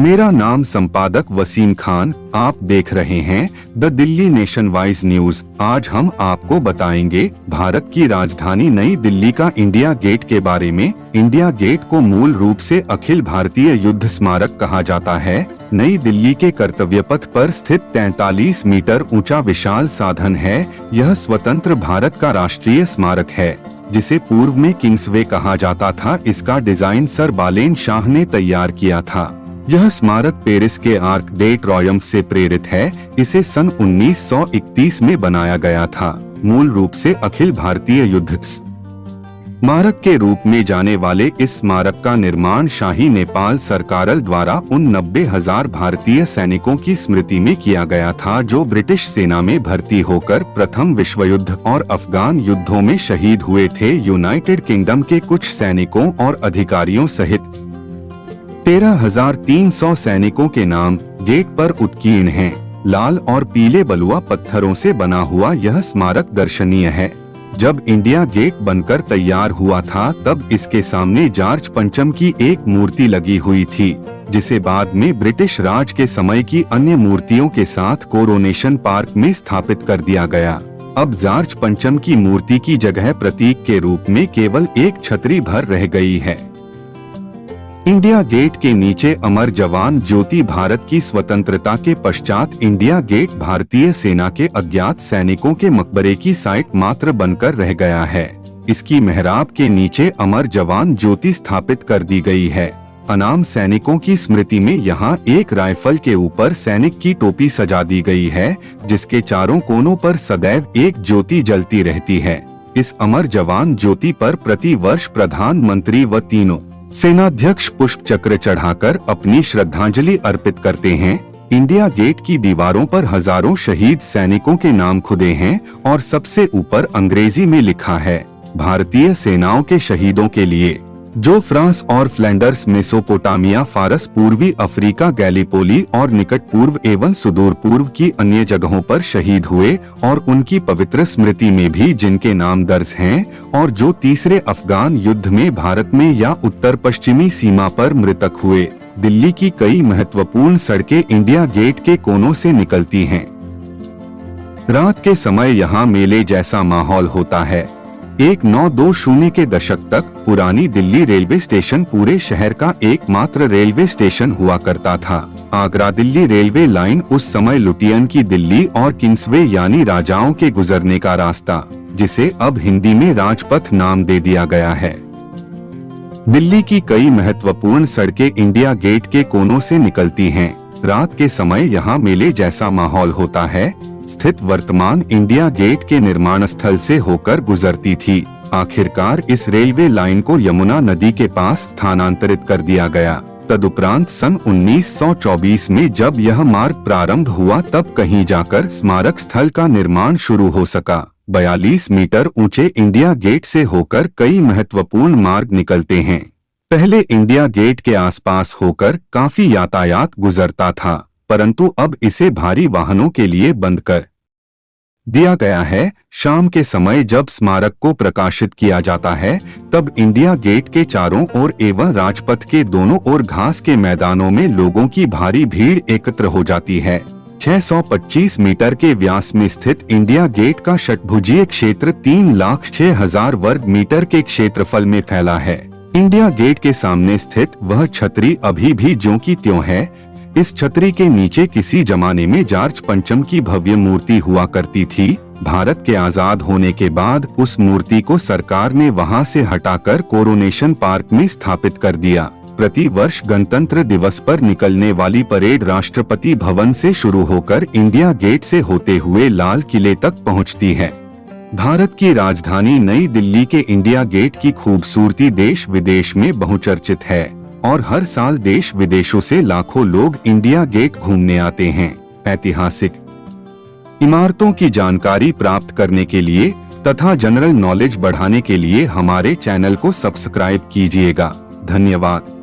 मेरा नाम संपादक वसीम खान। आप देख रहे हैं the Delhi nation wise news. आज हम आपको बताएंगे भारत की राजधानी नई दिल्ली का इंडिया गेट के बारे में। इंडिया गेट को मूल रूप से अखिल भारतीय युद्ध स्मारक कहा जाता है। नई दिल्ली के कर्तव्य पथ पर स्थित 43 मीटर ऊंचा विशाल साधन है। यह स्वतंत्र भारत का राष्ट्रीय स्मारक है, जिसे पूर्व में किंग्सवे कहा जाता था। इसका डिजाइन सर बालेन शाह ने तैयार किया था। यह स्मारक पेरिस के आर्क डे ट्रायम्फ से प्रेरित है। इसे सन 1931 में बनाया गया था। मूल रूप से अखिल भारतीय युद्ध स्मारक के रूप में जाने वाले इस स्मारक का निर्माण शाही नेपाल सरकार द्वारा उन 90,000 भारतीय सैनिकों की स्मृति में किया गया था जो ब्रिटिश सेना में भर्ती होकर प्रथम विश्व युद्ध और अफगान युद्धों में शहीद हुए थे। यूनाइटेड किंगडम के कुछ सैनिकों और अधिकारियों सहित 13,300 सैनिकों के नाम गेट पर उत्कीर्ण हैं। लाल और पीले बलुआ पत्थरों से बना हुआ यह स्मारक दर्शनीय है। जब इंडिया गेट बनकर तैयार हुआ था तब इसके सामने जॉर्ज पंचम की एक मूर्ति लगी हुई थी, जिसे बाद में ब्रिटिश राज के समय की अन्य मूर्तियों के साथ कोरोनेशन पार्क में स्थापित कर दिया गया। अब जॉर्ज पंचम की मूर्ति की जगह प्रतीक के रूप में केवल एक छतरी भर रह गई है। इंडिया गेट के नीचे अमर जवान ज्योति भारत की स्वतंत्रता के पश्चात इंडिया गेट भारतीय सेना के अज्ञात सैनिकों के मकबरे की साइट मात्र बनकर रह गया है। इसकी मेहराब के नीचे अमर जवान ज्योति स्थापित कर दी गई है। अनाम सैनिकों की स्मृति में यहाँ एक राइफल के ऊपर सैनिक की टोपी सजा दी गई है, जिसके चारों कोनों पर सदैव एक ज्योति जलती रहती है। इस अमर जवान ज्योति पर प्रति वर्ष प्रधानमंत्री व तीनों सेनाध्यक्ष पुष्प चक्र चढ़ाकर अपनी श्रद्धांजलि अर्पित करते हैं। इंडिया गेट की दीवारों पर हजारों शहीद सैनिकों के नाम खुदे हैं और सबसे ऊपर अंग्रेजी में लिखा है, भारतीय सेनाओं के शहीदों के लिए जो फ्रांस और फ्लैंडर्स, मेसोपोटामिया, फारस, पूर्वी अफ्रीका, गैलीपोली और निकट पूर्व एवं सुदूर पूर्व की अन्य जगहों पर शहीद हुए और उनकी पवित्र स्मृति में भी जिनके नाम दर्ज हैं और जो तीसरे अफगान युद्ध में भारत में या उत्तर पश्चिमी सीमा पर मृतक हुए। दिल्ली की कई महत्वपूर्ण सड़कें इंडिया गेट के कोनों से निकलती हैं। रात के समय यहाँ मेले जैसा माहौल होता है। 1920 के दशक तक पुरानी दिल्ली रेलवे स्टेशन पूरे शहर का एकमात्र रेलवे स्टेशन हुआ करता था। आगरा दिल्ली रेलवे लाइन उस समय लुटियन की दिल्ली और किंग्सवे यानी राजाओं के गुजरने का रास्ता, जिसे अब हिंदी में राजपथ नाम दे दिया गया है। दिल्ली की कई महत्वपूर्ण सड़कें इंडिया गेट के कोनों से निकलती हैं। रात के समय यहाँ मेले जैसा माहौल होता है। स्थित वर्तमान इंडिया गेट के निर्माण स्थल से होकर गुजरती थी। आखिरकार इस रेलवे लाइन को यमुना नदी के पास स्थानांतरित कर दिया गया। तदुपरांत सन 1924 में जब यह मार्ग प्रारंभ हुआ तब कहीं जाकर स्मारक स्थल का निर्माण शुरू हो सका। 42 मीटर ऊंचे इंडिया गेट से होकर कई महत्वपूर्ण मार्ग निकलते हैं। पहले इंडिया गेट के आसपास होकर काफी यातायात गुजरता था, परंतु अब इसे भारी वाहनों के लिए बंद कर दिया गया है। शाम के समय जब स्मारक को प्रकाशित किया जाता है तब इंडिया गेट के चारों ओर एवं राजपथ के दोनों ओर घास के मैदानों में लोगों की भारी भीड़ एकत्र हो जाती है। 625 मीटर के व्यास में स्थित इंडिया गेट का षटभुजीय क्षेत्र 3,06,000 वर्ग मीटर के क्षेत्रफल में फैला है। इंडिया गेट के सामने स्थित वह छतरी अभी भी ज्यों की त्यों है। इस छतरी के नीचे किसी जमाने में जॉर्ज पंचम की भव्य मूर्ति हुआ करती थी। भारत के आजाद होने के बाद उस मूर्ति को सरकार ने वहां से हटाकर कोरोनेशन पार्क में स्थापित कर दिया। प्रति वर्ष गणतंत्र दिवस पर निकलने वाली परेड राष्ट्रपति भवन से शुरू होकर इंडिया गेट से होते हुए लाल किले तक पहुंचती है। भारत की राजधानी नई दिल्ली के इंडिया गेट की खूबसूरती देश विदेश में बहुचर्चित है और हर साल देश विदेशों से लाखों लोग इंडिया गेट घूमने आते हैं। ऐतिहासिक इमारतों की जानकारी प्राप्त करने के लिए तथा जनरल नॉलेज बढ़ाने के लिए हमारे चैनल को सब्सक्राइब कीजिएगा। धन्यवाद।